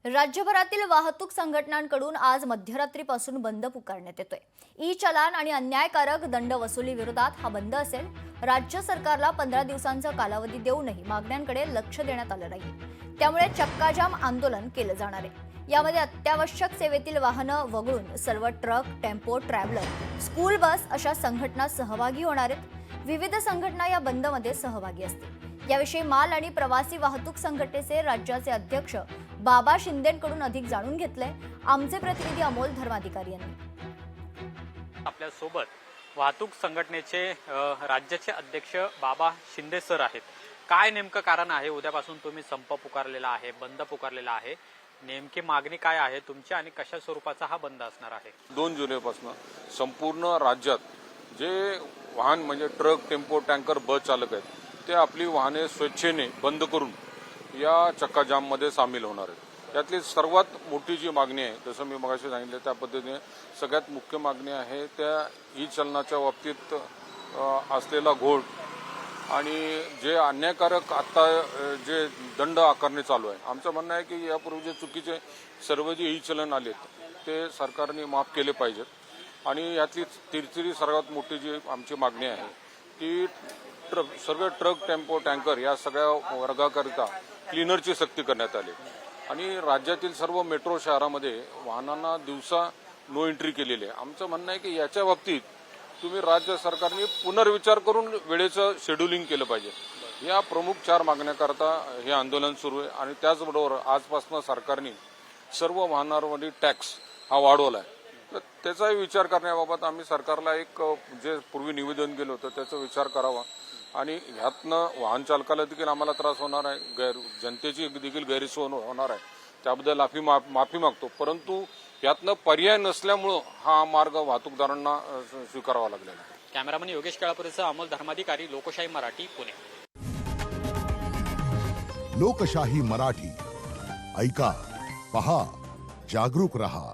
राज्यभरातील वाहतूक संघटनांकडून आज मध्यरात्रीपासून बंद पुकारण्यात येतोय। ई चलान आणि अन्यायकारक दंड वसुली विरोधात हा बंद असेल। राज्य सरकारला 15 दिवसांचा कालावधी देऊनही मागण्यांकडे लक्ष देण्यात आलं नाही। त्यामुळे चक्काजाम आंदोलन केलं जाणार आहे। यामध्ये अत्यावश्यक सेवेतील वाहनं वगळून सर्व truck, tempo, traveller, school bus अशा संघटना सहभागी होणार आहेत। विविध संघटना या बंदमध्ये सहभागी असतील। याविषयी माल आणि प्रवासी वाहतूक संघटनेचे राज्याचे अध्यक्ष बाबा शिंदेंकडून अधिक जाणून घेतले। आमचे प्रतिनिधी अमोल धर्माधिकारी यांनी आपल्या सोबत वाहतूक संघटनेचे राज्याचे अध्यक्ष बाबा शिंदे सर आहेत। काय नेमकं कारण आहे उद्यापासून तुम्ही संप पुकारलेला आहे, बंद पुकारलेला आहे? नेमकी मागणी काय आहे तुमची आणि कशा स्वरूपाचा हा बंद असणार आहे? 2 जुलैपासून संपूर्ण राज्यात जे वाहन म्हणजे ट्रक, टेम्पो, टँकर, बस चालक आहेत ते आपली वाहने स्वेच्छेने बंद करून या चक्का जाम मध्ये सामील होणार आहेत। यातली सर्वात मोठी जी मागणी आहे, जसं मी मगाशी सांगितलं त्या पद्धतीने सगळ्यात मुख्य मागणी आहे त्या ई चलनाच्या बाबतीत असलेला घोळ आणि जे अन्यायकारक आता जे दंड आकारणे चालू आहे। आमचं म्हणणं आहे की यापूर्वी जे चुकीचे सर्व जे ई चलन आलेत ते सरकारने माफ केले पाहिजेत आणि यातली तिसरी सर्वात मोठी जी आमची मागणी आहे की सर्व ट्रक, टेम्पो, टँकर या सगळ्या वर्गाकरिता क्लीनरची सक्ती करण्यात आली आणि राज्यातील सर्व मेट्रो शहरामध्ये वाहनांना दिवसा नो एंट्री केलेली आहे। आमचं म्हणणं आहे की याच्या बाबतीत तुम्ही राज्य सरकारने पुनर्विचार करून वेळेचं शेड्यूलिंग केलं पाहिजे। या प्रमुख 4 मागण्याकरता हे आंदोलन सुरू आहे आणि त्याचबरोबर आजपासून सरकारने सर्व वाहनांवरील टॅक्स हा वाढवला आहे। तर त्याचाही विचार करण्याबाबत आम्ही सरकारला एक जे पूर्वी निवेदन केलं होतं त्याचा विचार करावा आणि ह्यातनं वाहन चालकाला देखील आम्हाला त्रास होणार आहे, जनतेची देखील गैरसोय होणार आहे, त्याबद्दल माफी मागतो। परंतु यातनं पर्याय नसल्यामुळं हा मार्ग वाहतूकदारांना स्वीकारावा लागलेला आहे। कॅमेरामन योगेश काळापुरेसह अमोल धर्माधिकारी, लोकशाही मराठी, पुणे। लोकशाही मराठी ऐका, पहा, जागरूक रहा।